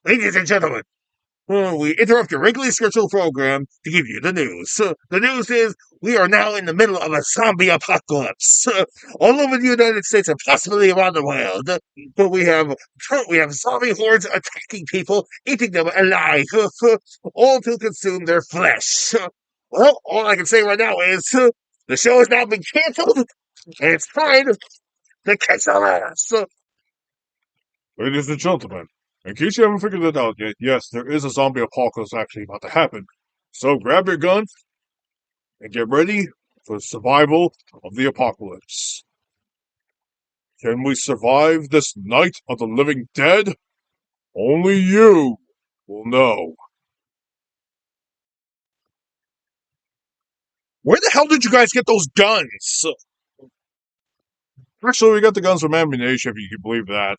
Ladies and gentlemen, we interrupt your regularly scheduled program to give you the news. The news is we are now in the middle of a zombie apocalypse all over the United States and possibly around the world. But we have zombie hordes attacking people, eating them alive, all to consume their flesh. Well, all I can say right now is the show has now been canceled, and it's time to catch our ass. Ladies and gentlemen, in case you haven't figured it out yet, yes, there is a zombie apocalypse actually about to happen. So grab your gun and get ready for survival of the apocalypse. Can we survive this night of the living dead? Only you will know. Where the hell did you guys get those guns? Actually, we got the guns from ammunition, if you can believe that.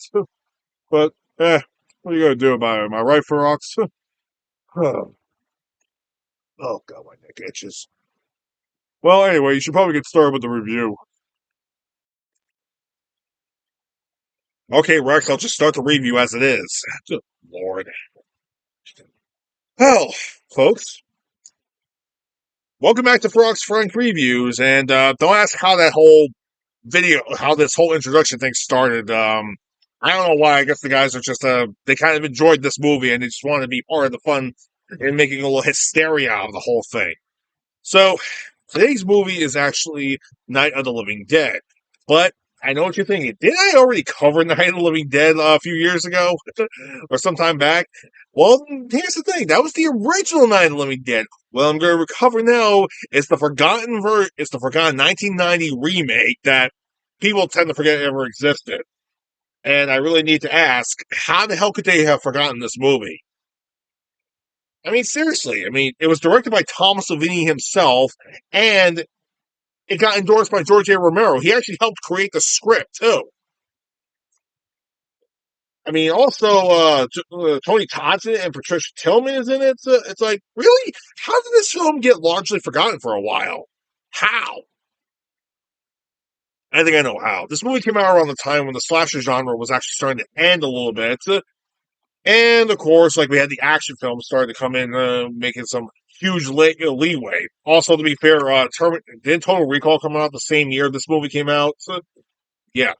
But, what are you gonna do about it? Am I right, Ferox? Oh, God, my neck itches. Well, anyway, you should probably get started with the review. Okay, Rex, I'll just start the review as it is. Good Lord. Well, folks, welcome back to Frog's Frank Reviews, and don't ask how that whole how this whole introduction thing started. I don't know why. I guess the guys are just, they kind of enjoyed this movie, and they just want to be part of the fun and making a little hysteria out of the whole thing. So, today's movie is actually Night of the Living Dead, but I know what you're thinking. Did I already cover Night of the Living Dead a few years ago or sometime back? Well, here's the thing. That was the original Night of the Living Dead. Well, I'm going to recover now. It's the forgotten 1990 remake that people tend to forget ever existed. And I really need to ask, how the hell could they have forgotten this movie? I mean, seriously. I mean, it was directed by Thomas Savini himself, and it got endorsed by George A. Romero. He actually helped create the script, too. I mean, also, Tony Todd's in it and Patricia Tillman is in it. It's like, really? How did this film get largely forgotten for a while? How? I think I know how. This movie came out around the time when the slasher genre was actually starting to end a little bit. And, of course, like, we had the action films starting to come in, making some huge leeway. Also, to be fair, didn't Total Recall come out the same year this movie came out? So, yeah.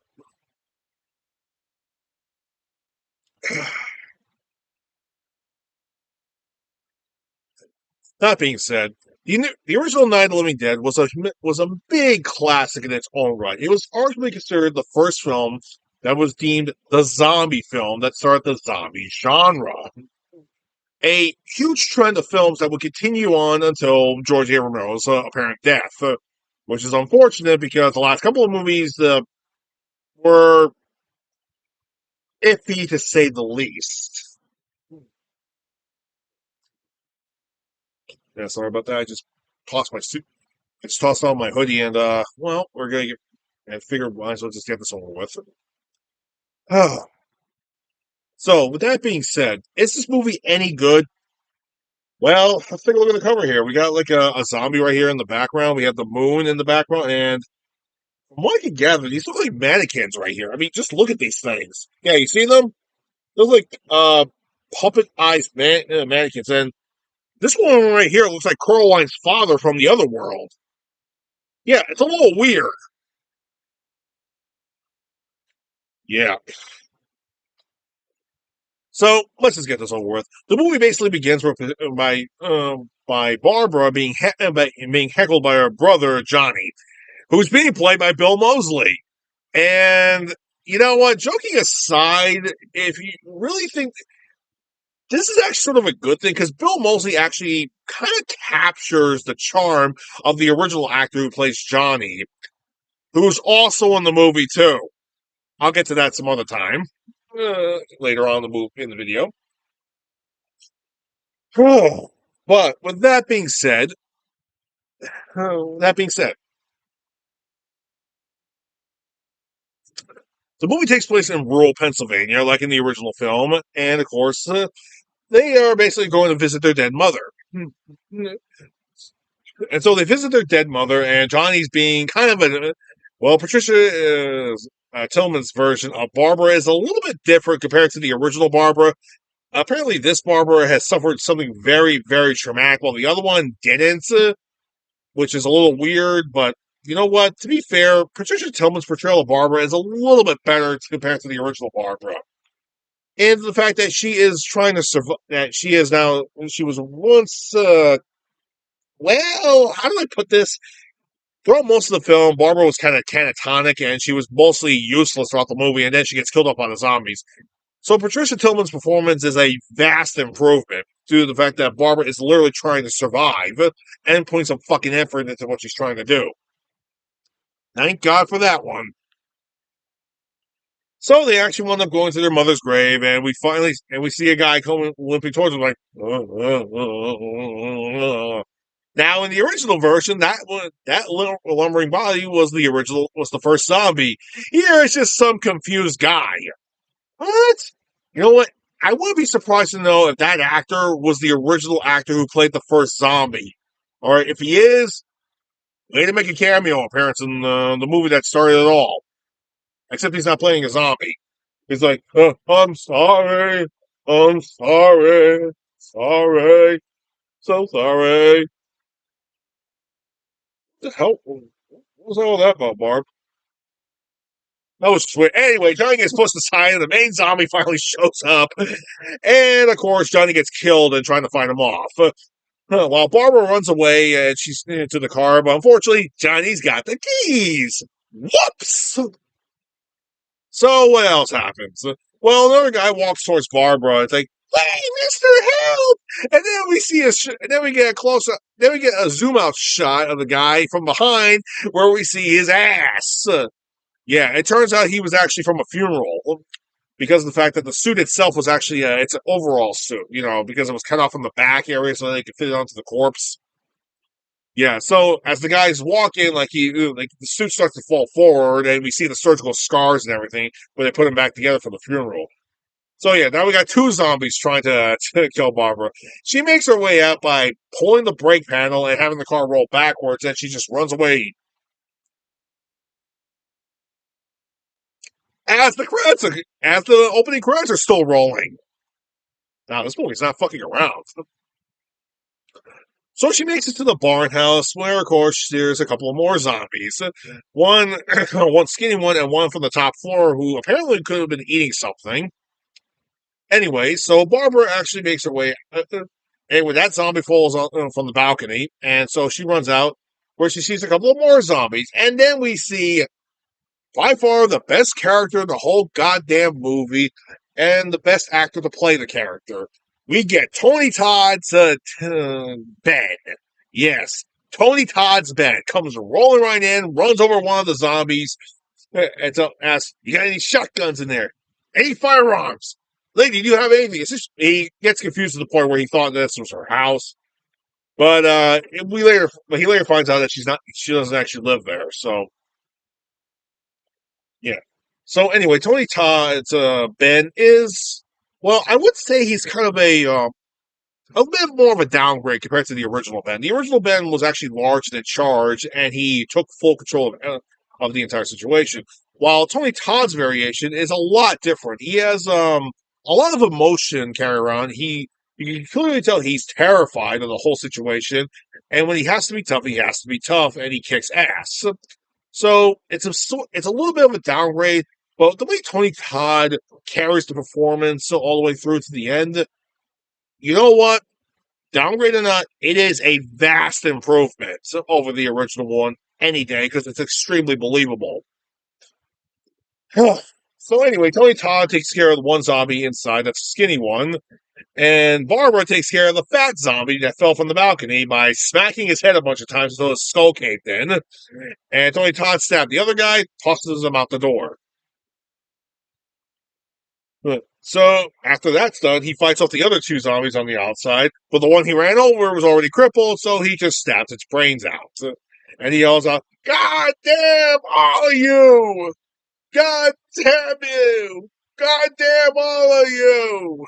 That being said, the original Night of the Living Dead was a big classic in its own right. It was arguably considered the first film that was deemed the zombie film that started the zombie genre. A huge trend of films that would continue on until George A. Romero's apparent death, which is unfortunate because the last couple of movies were iffy to say the least. Yeah, sorry about that. I just tossed my suit. I just tossed on my hoodie, and well, we're gonna get. I figured might as well just get this over with. So, with that being said, is this movie any good? Well, let's take a look at the cover here. We got like a zombie right here in the background. We have the moon in the background, and from what I can gather, these look like mannequins right here. I mean, just look at these things. Yeah, you see them? Those like puppet-eyed mannequins, and this one right here looks like Coraline's father from the other world. Yeah, it's a little weird. Yeah. So let's just get this over with. The movie basically begins with by Barbara being heckled by her brother Johnny, who's being played by Bill Moseley. And you know what? Joking aside, if you really think this is actually sort of a good thing, because Bill Moseley actually kind of captures the charm of the original actor who plays Johnny, who's also in the movie too. I'll get to that some other time later on in the video. But with that being said, the movie takes place in rural Pennsylvania, like in the original film, and of course, they are basically going to visit their dead mother. And so they visit their dead mother, and Johnny's being kind of Patricia Tillman's version of Barbara is a little bit different compared to the original Barbara. apparently this Barbara has suffered something very, very traumatic, while the other one didn't, which is a little weird, but you know what? To be fair, Patricia Tillman's portrayal of Barbara is a little bit better compared to the original Barbara. And the fact that she is trying to survive, that she is now, she was once, well, how do I put this? Throughout most of the film, Barbara was kind of catatonic and she was mostly useless throughout the movie, and then she gets killed off by the zombies. So Patricia Tillman's performance is a vast improvement due to the fact that Barbara is literally trying to survive and putting some fucking effort into what she's trying to do. Thank God for that one. So they actually wind up going to their mother's grave, and we see a guy coming limping towards them like. Now in the original version, that little lumbering body was the first zombie. Here it's just some confused guy. What? You know what? I wouldn't be surprised to know if that actor was the original actor who played the first zombie. Or if he is, way to make a cameo appearance in the movie that started it all. Except he's not playing a zombie. He's like, I'm sorry, sorry, so sorry. What the hell? What was all that about, Barb? That was sweet. Anyway, Johnny gets pushed aside, and the main zombie finally shows up. And, of course, Johnny gets killed and trying to fight him off. While Barbara runs away, and she's into the car, but unfortunately, Johnny's got the keys. Whoops! So, what else happens? Well, another guy walks towards Barbara. It's like, "Hey, Mister, help!" And then we see and then we get a close up. Then we get a zoom out shot of the guy from behind, where we see his ass. Yeah, it turns out he was actually from a funeral because of the fact that the suit itself was actually it's an overall suit, because it was cut off from the back area so they could fit it onto the corpse. Yeah, so as the guy's walking, like the suit starts to fall forward, and we see the surgical scars and everything, but they put him back together for the funeral. So yeah, now we got two zombies trying to kill Barbara. She makes her way out by pulling the brake panel and having the car roll backwards, and she just runs away as the opening credits are still rolling. Now this movie's not fucking around. So she makes it to the barn house, where of course there's a couple of more zombies. One, one skinny one, and one from the top floor who apparently could have been eating something. Anyway, so Barbara actually makes her way. Anyway, that zombie falls from the balcony, and so she runs out, where she sees a couple of more zombies, and then we see by far the best character in the whole goddamn movie, and the best actor to play the character. We get Tony Todd's bed. Yes, Tony Todd's bed comes rolling right in, runs over one of the zombies, and asks, "You got any shotguns in there? Any firearms? Lady, do you have anything?" He gets confused to the point where he thought this was her house. But he later finds out that she doesn't actually live there. So yeah. So anyway, Tony Todd's Ben is, well, I would say he's kind of a bit more of a downgrade compared to the original Ben. The original Ben was actually large and in charge, and he took full control of the entire situation. While Tony Todd's variation is a lot different. He has a lot of emotion carry around. You can clearly tell he's terrified of the whole situation, and when he has to be tough, he has to be tough, and he kicks ass. So it's a little bit of a downgrade, but the way Tony Todd carries the performance all the way through to the end, you know what? Downgrade or not, it is a vast improvement over the original one any day because it's extremely believable. So anyway, Tony Todd takes care of the one zombie inside, that's a skinny one, and Barbara takes care of the fat zombie that fell from the balcony by smacking his head a bunch of times until his skull caved in. And Tony Todd stabbed the other guy, tosses him out the door. So after that's done, he fights off the other two zombies on the outside, but the one he ran over was already crippled, so he just stabs its brains out. And he yells out, "God damn all of you! God damn you! God damn all of you!"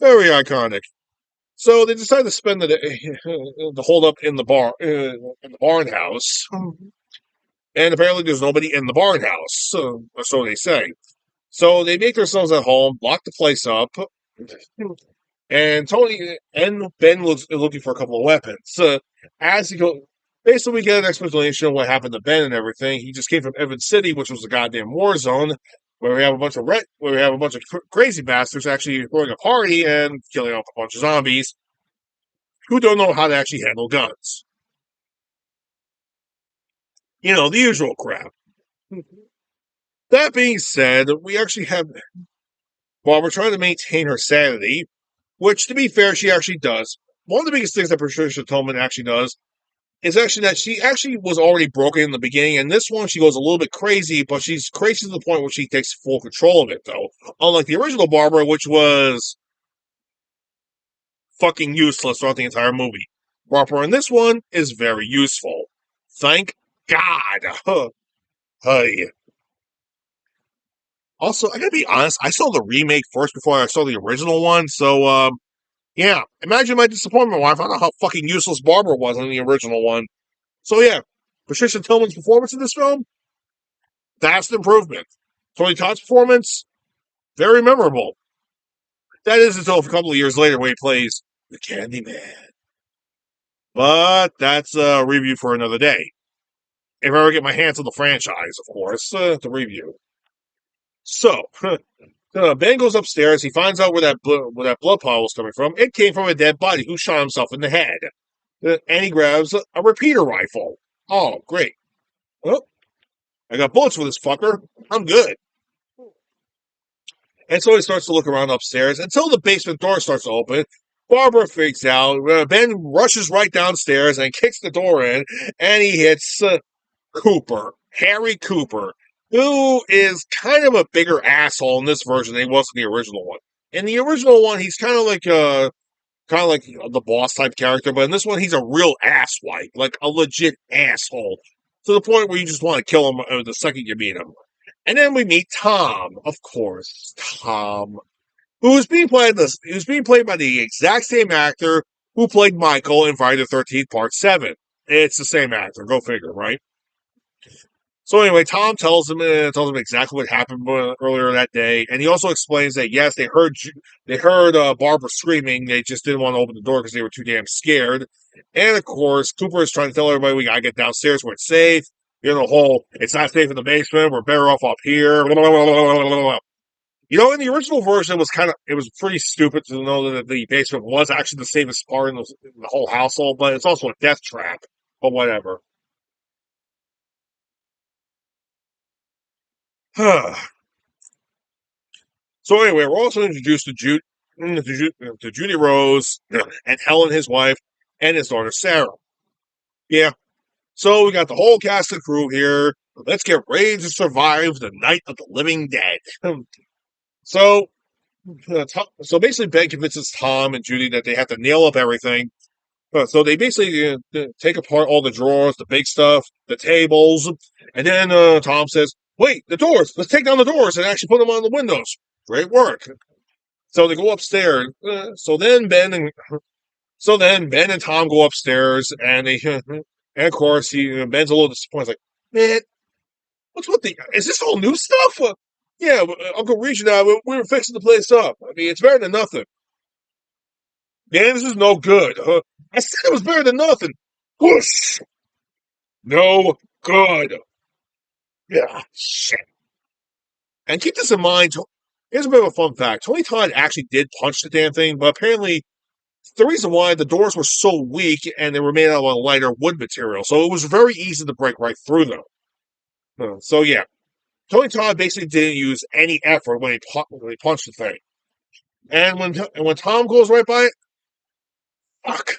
Very iconic. So they decide to spend the day, to hold up in the barn house, and apparently there's nobody in the barn house, so they say. So they make themselves at home, lock the place up, And Tony and Ben looks looking for a couple of weapons. As he goes, basically, we get an explanation of what happened to Ben and everything. He just came from Evans City, which was a goddamn war zone, where we have a bunch of crazy bastards actually throwing a party and killing off a bunch of zombies who don't know how to actually handle guns. You know, the usual crap. That being said, we actually have Barbara trying to maintain her sanity, which, to be fair, she actually does. One of the biggest things that Patricia Tolman actually does is actually that she actually was already broken in the beginning, and this one she goes a little bit crazy, but she's crazy to the point where she takes full control of it, though. Unlike the original Barbara, which was fucking useless throughout the entire movie. Barbara in this one is very useful. Thank God. Hey. Also, I gotta be honest, I saw the remake first before I saw the original one, so yeah, imagine my disappointment when I found out how fucking useless Barbara was in the original one. So yeah, Patricia Tillman's performance in this film, vast improvement. Tony Todd's performance, very memorable. That is until a couple of years later when he plays the Candyman. But that's a review for another day. If I ever get my hands on the franchise, of course, to review. So, Ben goes upstairs. He finds out where that blood pile was coming from. It came from a dead body who shot himself in the head. And he grabs a repeater rifle. Oh, great. Well, I got bullets for this fucker. I'm good. And so he starts to look around upstairs until the basement door starts to open. Barbara freaks out. Ben rushes right downstairs and kicks the door in, and he hits Cooper, Harry Cooper, who is kind of a bigger asshole in this version than he was in the original one. In the original one, he's kind of like the boss type character, but in this one, he's a real asswipe, like a legit asshole, to the point where you just want to kill him the second you meet him. And then we meet Tom, of course, Tom, who's being played by the exact same actor who played Michael in Friday the 13th Part 7. It's the same actor, go figure, right? So anyway, Tom tells him exactly what happened earlier that day, and he also explains that yes, they heard Barbara screaming. They just didn't want to open the door because they were too damn scared. And of course, Cooper is trying to tell everybody we gotta get downstairs where it's safe. You know, the whole it's not safe in the basement. We're better off up here. Blah, blah, blah, blah, blah, blah. You know, in the original version, it was pretty stupid to know that the basement was actually the safest part in the whole household, but it's also a death trap. But whatever. So anyway, we're also introduced to Judy Rose and Helen, his wife, and his daughter Sarah. Yeah. So we got the whole cast and crew here. Let's get ready to survive the night of the living dead. so, so basically, Ben convinces Tom and Judy that they have to nail up everything. So they basically take apart all the drawers, the big stuff, the tables, and then Tom says, "Wait, the doors! Let's take down the doors and actually put them on the windows." Great work. So they go upstairs. So then Ben and Tom go upstairs, and and of course Ben's a little disappointed. He's like, man, what's with the? Is this all new stuff? Yeah, Uncle Regis and I, we were fixing the place up. I mean, it's better than nothing. Man, this is no good. I said it was better than nothing. Whoosh! No good. Yeah, shit. And keep this in mind. Here's a bit of a fun fact. Tony Todd actually did punch the damn thing, but apparently the reason why the doors were so weak and they were made out of a lighter wood material, so it was very easy to break right through them. So yeah, Tony Todd basically didn't use any effort when he punched the thing. And when Tom goes right by it, fuck.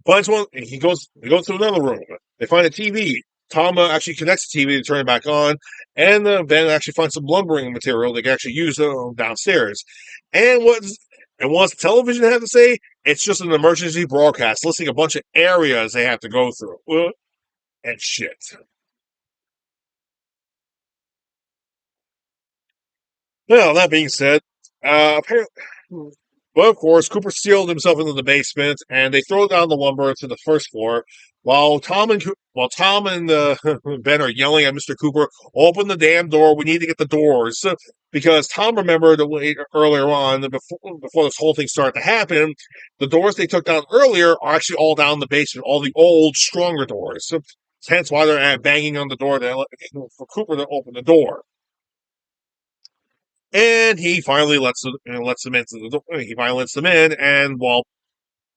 Finds one. He goes to another room. They find a TV. Tom actually connects the TV to turn it back on, and Ben actually finds some lumbering material they can actually use downstairs. And what's the television have to say? It's just an emergency broadcast listing a bunch of areas they have to go through. And shit. Well, that being said, apparently, But of course, Cooper sealed himself into the basement, and they throw down the lumber to the first floor. While Tom and Ben are yelling at Mr. Cooper, "Open the damn door! We need to get the doors." Because Tom remembered earlier on, before this whole thing started to happen, the doors they took down earlier are actually all down in the basement, all the old, stronger doors. Hence why they're banging on the door for Cooper to open the door. And he finally lets them into the door. He finally lets them in, and while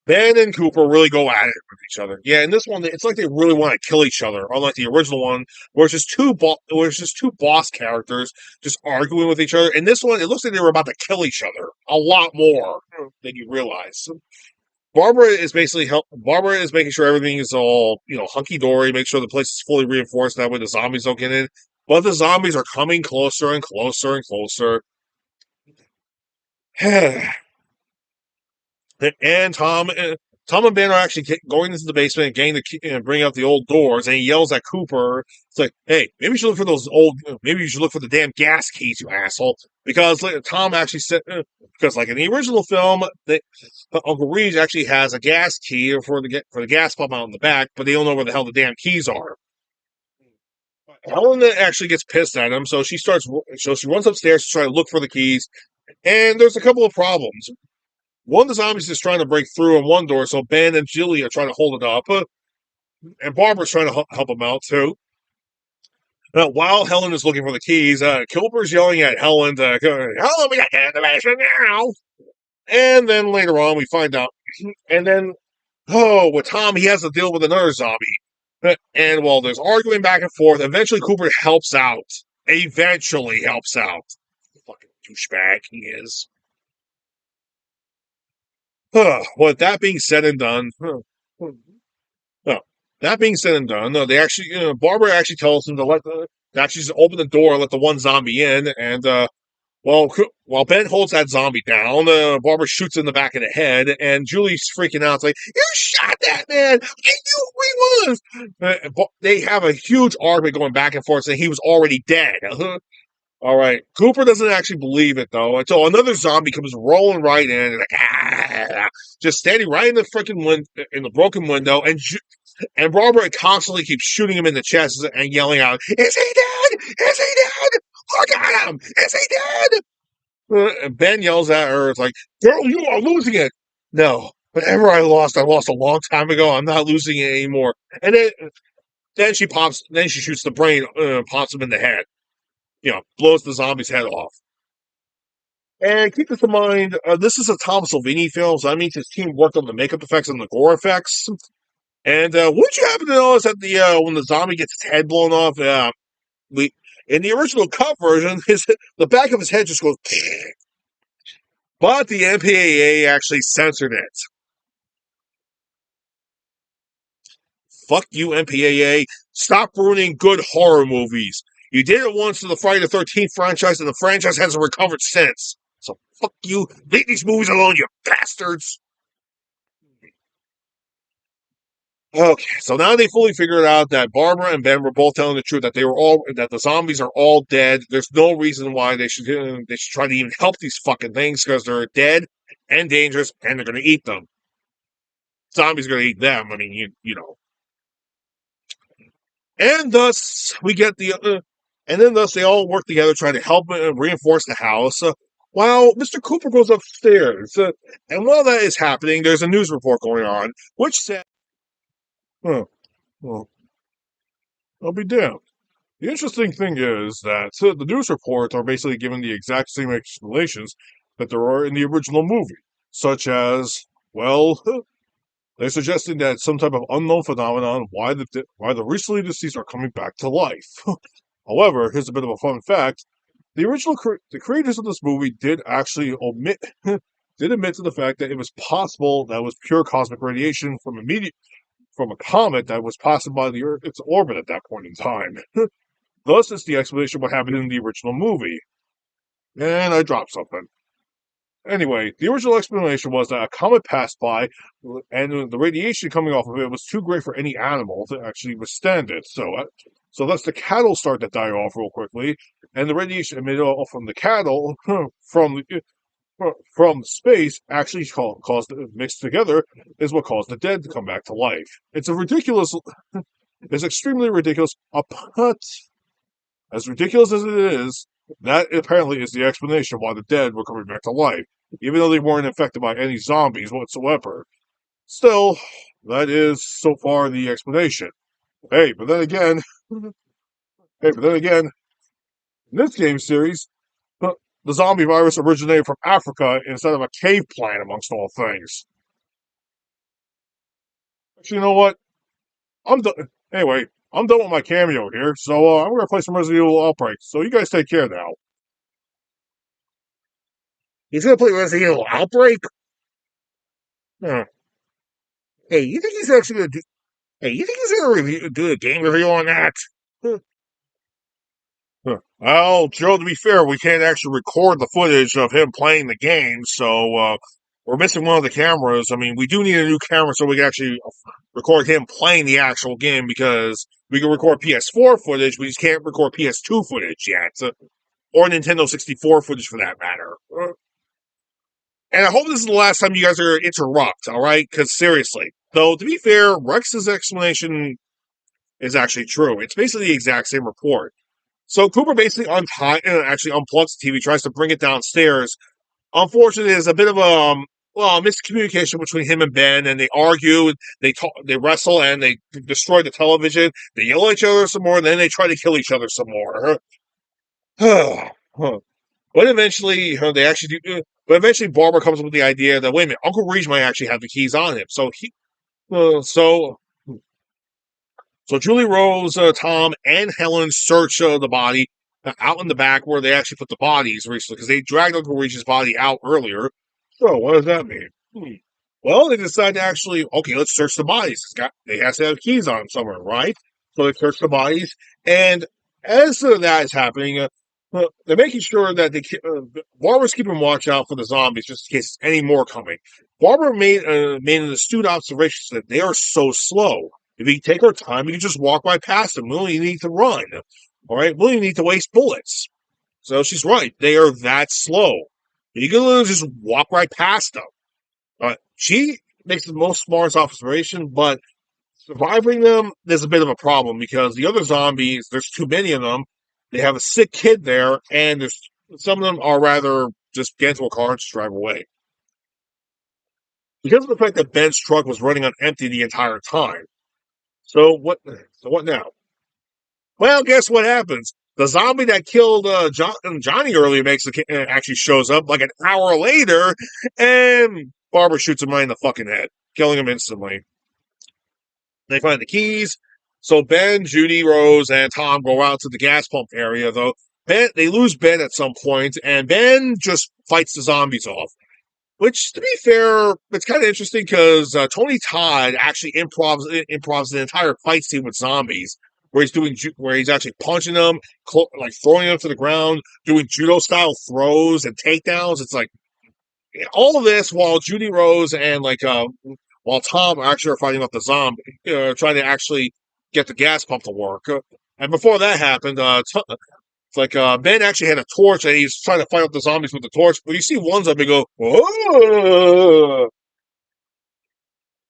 Ben and Cooper really go at it with each other. Yeah, in this one, it's like they really want to kill each other, unlike the original one, where it's just two boss characters just arguing with each other. In this one, it looks like they were about to kill each other a lot more than you realize. Barbara is making sure everything is all hunky dory, make sure the place is fully reinforced. That way, the zombies don't get in. But the zombies are coming closer and closer and closer. And Tom and Ben are actually going into the basement and getting the key and bringing out the old doors. And he yells at Cooper. It's like, "Hey, maybe you should look for those old. Maybe you should look for the damn gas keys, you asshole." Because Tom actually said, because like in the original film, Uncle Reed actually has a gas key for the gas pump out in the back, but they don't know where the hell the damn keys are. Helen actually gets pissed at him, so she runs upstairs to try to look for the keys. And there's a couple of problems. One of the zombies is trying to break through on one door, so Ben and Julie are trying to hold it up, and Barbara's trying to help him out too. While Helen is looking for the keys, Kilber's yelling at Helen to "Helen, we got to get in the basement now!" And then later on, we find out, and then with Tom, he has to deal with another zombie, and while there's arguing back and forth, eventually Cooper helps out. Eventually helps out. Fucking douchebag he is. With that being said and done, no, that being said and done, no, they actually, Barbara actually tells him to actually just open the door and let the one zombie in. And while Ben holds that zombie down, Barbara shoots in the back of the head, and Julie's freaking out. It's like, "You shot that man! I knew who he was!" They have a huge argument going back and forth, saying he was already dead. All right. Cooper doesn't actually believe it, though, until another zombie comes rolling right in, and just standing right in the freaking in the broken window, and Barbara constantly keeps shooting him in the chest and yelling out, "Is he dead? Is he dead? Look at him! Is he dead?" And Ben yells at her, "It's like, girl, you are losing it." "No, whatever I lost a long time ago. I'm not losing it anymore." And then she shoots the brain, pops him in the head. Blows the zombie's head off. And keep this in mind, this is a Tom Savini film, so that means his team worked on the makeup effects and the gore effects. And would you happen to notice that when the zombie gets his head blown off, in the original cut version, the back of his head just goes, but the MPAA actually censored it. Fuck you, MPAA. Stop ruining good horror movies. You did it once to the Friday the 13th franchise, and the franchise hasn't recovered since. So fuck you. Leave these movies alone, you bastards. Okay, so now they fully figured out that Barbara and Ben were both telling the truth, that the zombies are all dead. There's no reason why they should try to even help these fucking things, because they're dead and dangerous, and they're going to eat them. Zombies are going to eat them. I mean, you know. And thus we get and then thus they all work together trying to help reinforce the house. While Mr. Cooper goes upstairs, and while that is happening, there's a news report going on, which said, well, I'll be damned. The interesting thing is that the news reports are basically given the exact same explanations that there are in the original movie, such as, well, they're suggesting that some type of unknown phenomenon why the recently deceased are coming back to life. However, here's a bit of a fun fact: the creators of this movie did actually admit to the fact that it was possible that it was pure cosmic radiation from a comet that was passing by its orbit at that point in time. Thus, it's the explanation of what happened in the original movie. And I dropped something. Anyway, the original explanation was that a comet passed by, and the radiation coming off of it was too great for any animal to actually withstand it. So that's the cattle start to die off real quickly, and the radiation emitted off from the cattle, from space actually mixed together is what caused the dead to come back to life. It's a ridiculous, it's extremely ridiculous. But as ridiculous as it is, that apparently is the explanation why the dead were coming back to life, even though they weren't infected by any zombies whatsoever. Still, that is so far the explanation. Hey, but then again, in this game series, the zombie virus originated from Africa instead of a cave plant, amongst all things. Actually, you know what? I'm done. Anyway, I'm done with my cameo here, so I'm gonna play some Resident Evil Outbreak. So you guys take care now. He's gonna play Resident Evil Outbreak? Huh. Hey, you think he's actually gonna do? Hey, you think he's gonna do a game review on that? Huh. Well, Joe, to be fair, we can't actually record the footage of him playing the game, so we're missing one of the cameras. I mean, we do need a new camera so we can actually record him playing the actual game because we can record PS4 footage, we just can't record PS2 footage yet, or Nintendo 64 footage for that matter. And I hope this is the last time you guys are interrupt, all right? Because seriously, though, to be fair, Rex's explanation is actually true. It's basically the exact same report. So Cooper basically actually unplugs the TV, tries to bring it downstairs. Unfortunately, there's a bit of a miscommunication between him and Ben, and they argue, they wrestle, and they destroy the television. They yell at each other some more, and then they try to kill each other some more. But eventually, they actually do. But eventually, Barbara comes up with the idea that wait a minute, Uncle Reach might actually have the keys on him. So Julie Rose, Tom, and Helen search the body out in the back where they actually put the bodies recently because they dragged Uncle Reach's body out earlier. So what does that mean? Well, they decide to actually, okay, let's search the bodies. They have to have keys on them somewhere, right? So they search the bodies, and as that is happening, they're making sure that Barbara's keeping watch out for the zombies just in case any more coming. Barbara made an astute observation that they are so slow. If we take our time, we can just walk right past them. We don't even need to run. All right, we don't even need to waste bullets. So she's right; they are that slow. You can literally just walk right past them. She makes the most smartest observation, but surviving them, there's a bit of a problem because the other zombies, there's too many of them. They have a sick kid there, and there's some of them are rather just get into a car and just drive away. Because of the fact that Ben's truck was running on empty the entire time. So what? So what now? Well, guess what happens? The zombie that killed Johnny earlier actually shows up like an hour later, and Barbara shoots him right in the fucking head, killing him instantly. They find the keys. So Ben, Judy, Rose, and Tom go out to the gas pump area, though. They lose Ben at some point, and Ben just fights the zombies off. Which, to be fair, it's kind of interesting because Tony Todd actually improvs an entire fight scene with zombies, where he's actually punching them, like throwing them to the ground, doing judo style throws and takedowns. It's like all of this while Judy Rose and while Tom actually are fighting off the zombie, trying to actually get the gas pump to work. And before that happened, it's like Ben actually had a torch and he's trying to fight off the zombies with the torch. But you see one zombie go, "Whoa!"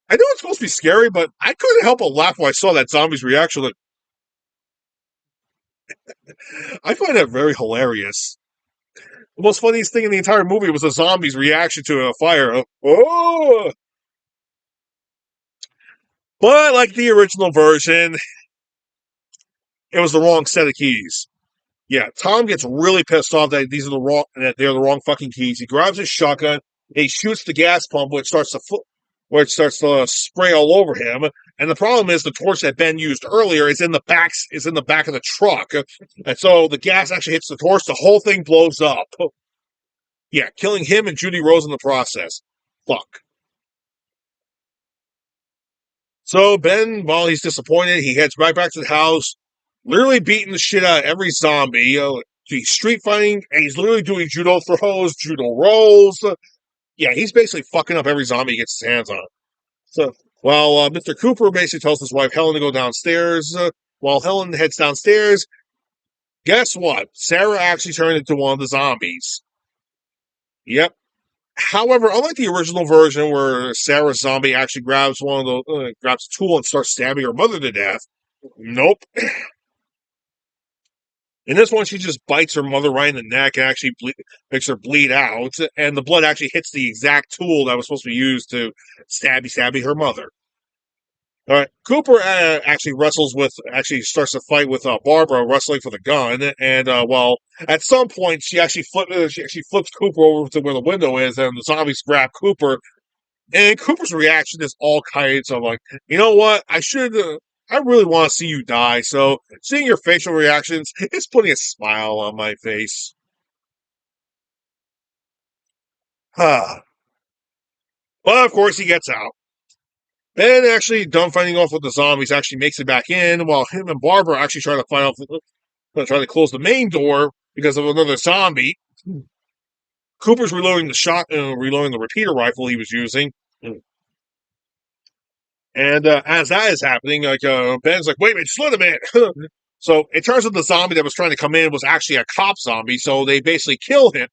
I know it's supposed to be scary, but I couldn't help but laugh when I saw that zombie's reaction. Like, I find that very hilarious. The most funniest thing in the entire movie was the zombie's reaction to a fire. Oh! But like the original version, it was the wrong set of keys. Yeah, Tom gets really pissed off that they're the wrong fucking keys. He grabs his shotgun, he shoots the gas pump, which starts to spray all over him. And the problem is the torch that Ben used earlier is in the back of the truck, and so the gas actually hits the torch. The whole thing blows up. Yeah, killing him and Judy Rose in the process. Fuck. So Ben, while he's disappointed, he heads right back to the house, literally beating the shit out of every zombie. He's street fighting, and he's literally doing judo throws, judo rolls. Yeah, he's basically fucking up every zombie he gets his hands on. So while Mr. Cooper basically tells his wife Helen to go downstairs, while Helen heads downstairs, guess what? Sarah actually turned into one of the zombies. Yep. However, unlike the original version where Sarah's zombie actually grabs grabs a tool and starts stabbing her mother to death, nope. In this one, she just bites her mother right in the neck and actually makes her bleed out, and the blood actually hits the exact tool that was supposed to be used to stabby her mother. All right, Cooper actually starts to fight with Barbara, wrestling for the gun, and well, at some point she actually flips Cooper over to where the window is, and the zombies grab Cooper, and Cooper's reaction is all kinds of like, you know what, I really want to see you die, so seeing your facial reactions is putting a smile on my face. But of course, he gets out. Ben, actually done fighting off with the zombies, actually makes it back in, while him and Barbara actually try to close the main door because of another zombie. Cooper's reloading the repeater rifle he was using. And as that is happening, Ben's like, "Wait a minute, just let him in." So it turns out the zombie that was trying to come in was actually a cop zombie. So they basically kill him.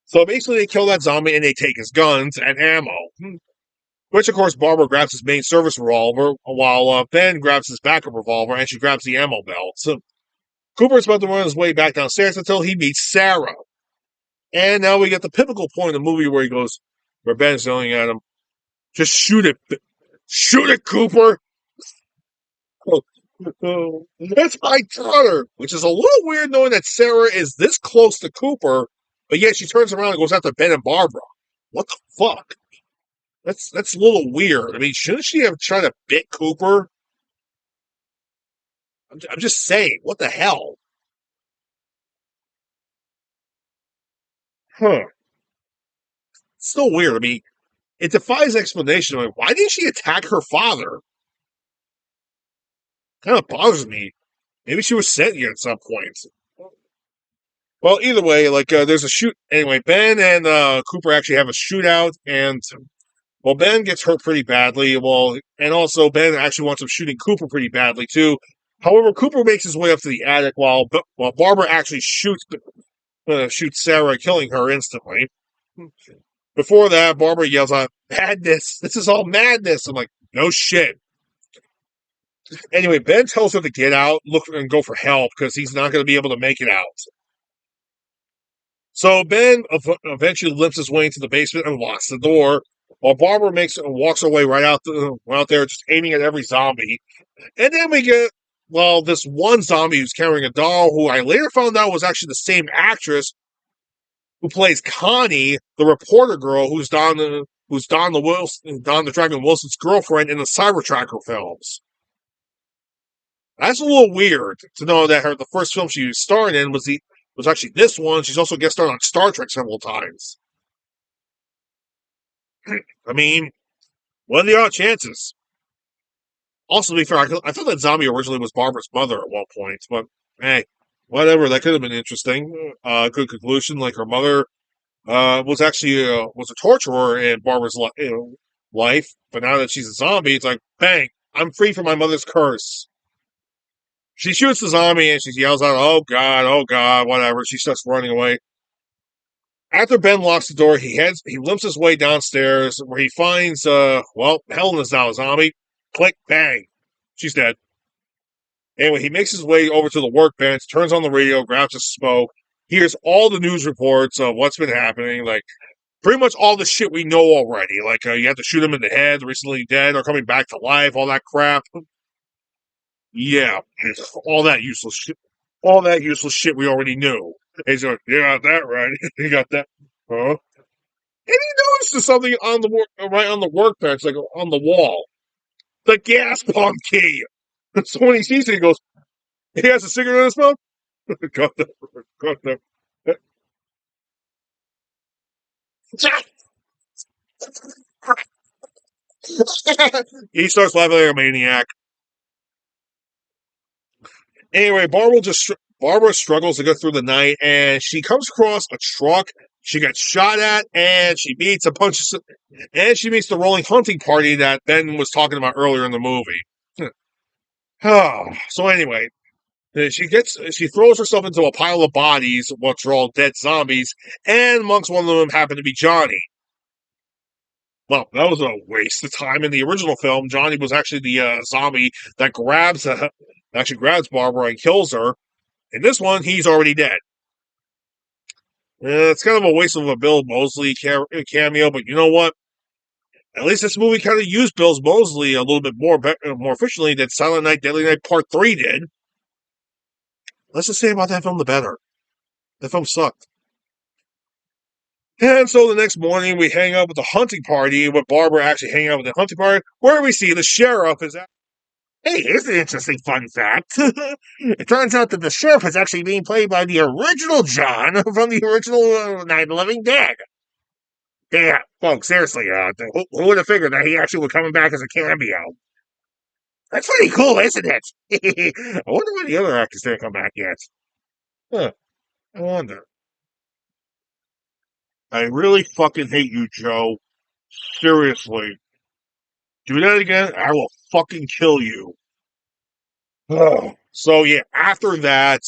So basically, they kill that zombie and they take his guns and ammo. Which, of course, Barbara grabs his main service revolver, while Ben grabs his backup revolver and she grabs the ammo belt. So Cooper's about to run his way back downstairs until he meets Sarah. And now we get the pivotal point in the movie where Ben's yelling at him, "Just shoot it. Shoot it, Cooper!" That's my daughter, which is a little weird knowing that Sarah is this close to Cooper, but yet she turns around and goes after Ben and Barbara. What the fuck? That's a little weird. I mean, shouldn't she have tried to bit Cooper? I'm just saying, what the hell? Huh. It's still weird. I mean, it defies explanation. I mean, why didn't she attack her father? Kind of bothers me. Maybe she was sent here at some point. Well, either way, there's a shoot. Anyway, Ben and Cooper actually have a shootout, and well, Ben gets hurt pretty badly. Well, and also Ben actually wants him shooting Cooper pretty badly too. However, Cooper makes his way up to the attic while Barbara actually shoots Sarah, killing her instantly. Before that, Barbara yells out, "Madness! This is all madness!" I'm like, no shit. Anyway, Ben tells her to get out, look, and go for help because he's not going to be able to make it out. So Ben eventually limps his way into the basement and locks the door, while Barbara walks her way right out there, just aiming at every zombie. And then we get, well, this one zombie who's carrying a doll, who I later found out was actually the same actress who plays Connie, the reporter girl, who's Don the Dragon Wilson's girlfriend in the Cybertracker films. That's a little weird to know that the first film she was starring in was actually this one. She's also guest starred on Star Trek several times. I mean, what are the odd chances? Also, to be fair, I thought that zombie originally was Barbara's mother at one point, but hey, whatever. That could have been interesting. Good conclusion. Like her mother was a torturer in Barbara's life, but now that she's a zombie, it's like, bang! I'm free from my mother's curse. She shoots the zombie and she yells out, oh God, whatever." She starts running away. After Ben locks the door, he limps his way downstairs where he finds, Helen is now a zombie. Click, bang. She's dead. Anyway, he makes his way over to the workbench, turns on the radio, grabs a smoke, hears all the news reports of what's been happening, like pretty much all the shit we know already. Like, you have to shoot him in the head, recently dead, or coming back to life, all that crap. Yeah, all that useless shit. All that useless shit we already knew. And he's like, "You got that right. You got that, huh?" And he notices something right on the workbench, like on the wall. The gas pump key. So when he sees it, he goes, "He has a cigarette in his mouth." Got that. Got that. He starts laughing like a maniac. Anyway, Barbara struggles to go through the night, and she comes across a truck. She gets shot at, and she meets the rolling hunting party that Ben was talking about earlier in the movie. So anyway, She throws herself into a pile of bodies, which are all dead zombies, and amongst one of them happened to be Johnny. Well, that was a waste of time. In the original film, Johnny was actually the zombie that actually grabs Barbara and kills her. In this one, he's already dead. It's kind of a waste of a Bill Moseley cameo, but you know what? At least this movie kind of used Bill Moseley a little bit more efficiently than Silent Night, Deadly Night Part 3 did. Let's just say about that film the better. That film sucked. And so the next morning, we hang out with the hunting party, with Barbara actually hanging out with the hunting party, where we see the sheriff is at. Hey, here's an interesting fun fact. It turns out that the sheriff is actually being played by the original John from the original Night of the Living Dead. Yeah, folks, seriously, who would have figured that he actually would come back as a cameo? That's pretty cool, isn't it? I wonder when the other actors didn't come back yet. Huh, I wonder. I really fucking hate you, Joe. Seriously. Do that again, I will fucking kill you. So yeah, after that,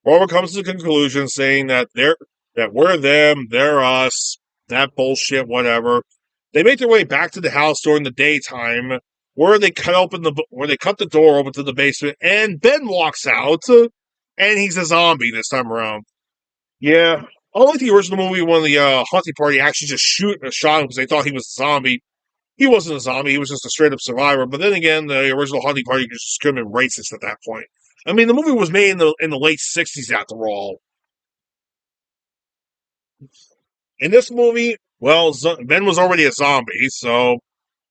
Barbara comes to the conclusion saying that we're them, they're us, that bullshit, whatever. They make their way back to the house during the daytime, where they cut the door open to the basement, and Ben walks out, and he's a zombie this time around. Yeah, unlike the original movie when the hunting party actually just shot him because they thought he was a zombie. He wasn't a zombie, he was just a straight up survivor. But then again, the original hunting party just could have been racist at that point. I mean, the movie was made in the late 60s after all. In this movie, well, Ben was already a zombie, so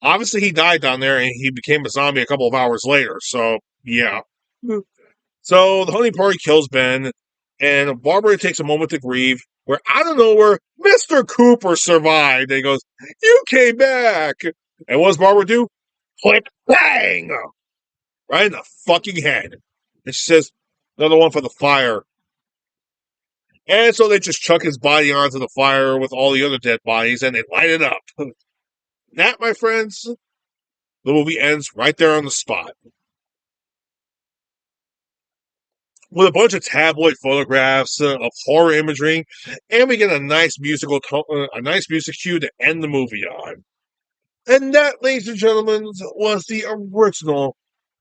obviously he died down there and he became a zombie a couple of hours later. So, yeah. So the hunting party kills Ben, and Barbara takes a moment to grieve, where out of nowhere, Mr. Cooper survived. And he goes, "You came back!" And what does Barbara do? Click, bang! Right in the fucking head. And she says, "Another one for the fire." And so they just chuck his body onto the fire with all the other dead bodies, and they light it up. That, my friends, the movie ends right there on the spot. With a bunch of tabloid photographs of horror imagery, and we get a nice a nice music cue to end the movie on. And that, ladies and gentlemen, was the original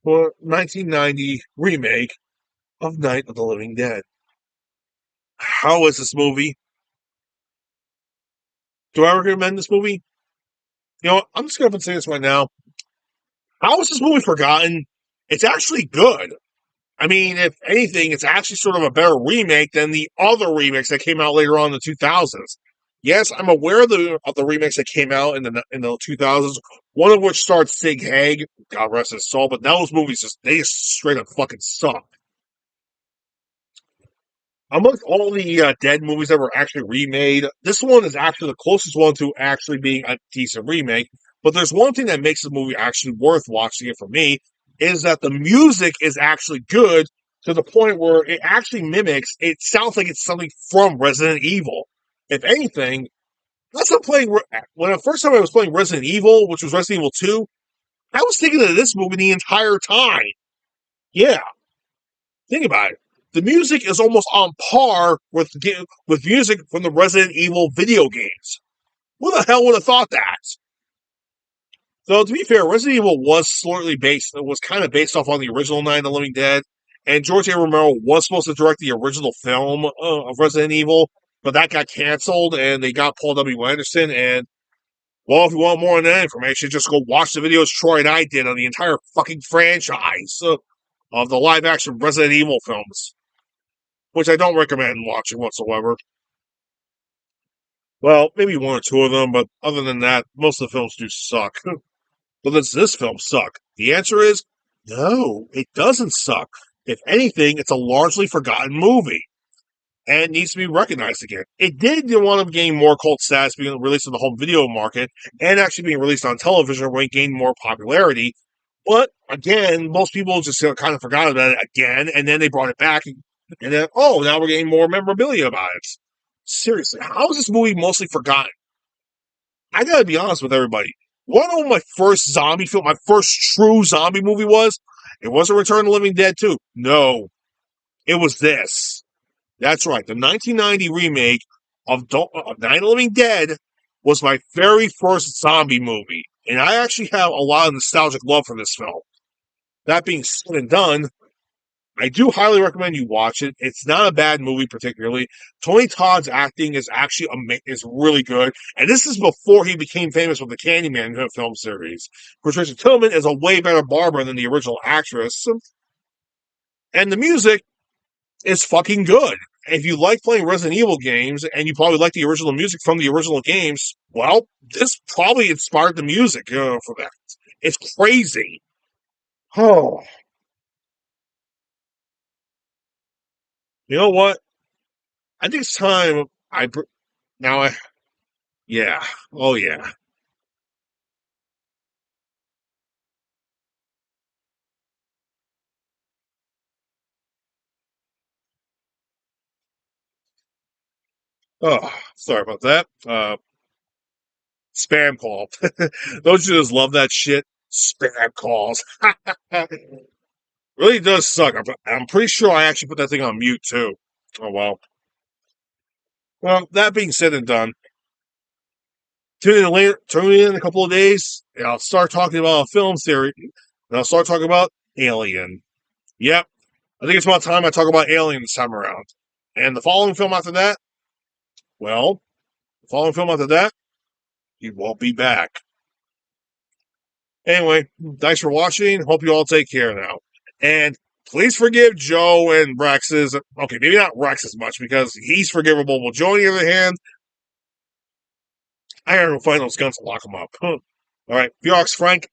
1990 remake of Night of the Living Dead. How is this movie? Do I recommend this movie? You know what? I'm just going to say this right now. How is this movie forgotten? It's actually good. I mean, if anything, it's actually sort of a better remake than the other remakes that came out later on in the 2000s. Yes, I'm aware of the remakes that came out in the 2000s. One of which starred Sig Haig, God rest his soul, but those movies just straight up fucking suck. Amongst all the Dead movies that were actually remade, this one is actually the closest one to actually being a decent remake. But there's one thing that makes the movie actually worth watching it for me, is that the music is actually good to the point where it actually mimics, it sounds like it's something from Resident Evil. If anything, that's not playing, when the first time I was playing Resident Evil, which was Resident Evil 2, I was thinking of this movie the entire time. Yeah, think about it. The music is almost on par with music from the Resident Evil video games. Who the hell would have thought that? So to be fair, Resident Evil was kind of based off on the original Night of the Living Dead, and George A. Romero was supposed to direct the original film of Resident Evil, but that got canceled, and they got Paul W. Anderson. And well, if you want more on that information, just go watch the videos Troy and I did on the entire fucking franchise of the live action Resident Evil films, which I don't recommend watching whatsoever. Well, maybe one or two of them, but other than that, most of the films do suck. But does this film suck? The answer is no, it doesn't suck. If anything, it's a largely forgotten movie and it needs to be recognized again. It did want to gain more cult status being released in the home video market and actually being released on television where it gained more popularity. But again, most people just kind of forgot about it again, and then they brought it back, and then, oh, now we're getting more memorabilia about it. Seriously, how is this movie mostly forgotten? I gotta be honest with everybody. One of my first my first true zombie movie was? It wasn't Return of the Living Dead 2. No. It was this. That's right. The 1990 remake of Night of the Living Dead was my very first zombie movie. And I actually have a lot of nostalgic love for this film. That being said and done, I do highly recommend you watch it. It's not a bad movie, particularly. Tony Todd's acting is actually is really good, and this is before he became famous with the Candyman film series. Patricia Tillman is a way better Barbara than the original actress, and the music is fucking good. If you like playing Resident Evil games, and you probably like the original music from the original games, well, this probably inspired the music for that. It's crazy. Oh, you know what? I think it's time now. Yeah. Oh, yeah. Oh, sorry about that. Spam call. Don't you just love that shit? Spam calls. Really does suck. I'm pretty sure I actually put that thing on mute too. Oh well. Well, that being said and done, tune in later. Tune in a couple of days, and I'll start talking about a film series. And I'll start talking about Alien. Yep, I think it's about time I talk about Alien this time around. And the following film after that, well, the following film after that, he won't be back. Anyway, thanks for watching. Hope you all take care now. And please forgive Joe and Rex's. Okay, maybe not Rex as much because he's forgivable. But Joe, on the other hand, I gotta go find those guns and lock them up. All right, Bjork's Frank.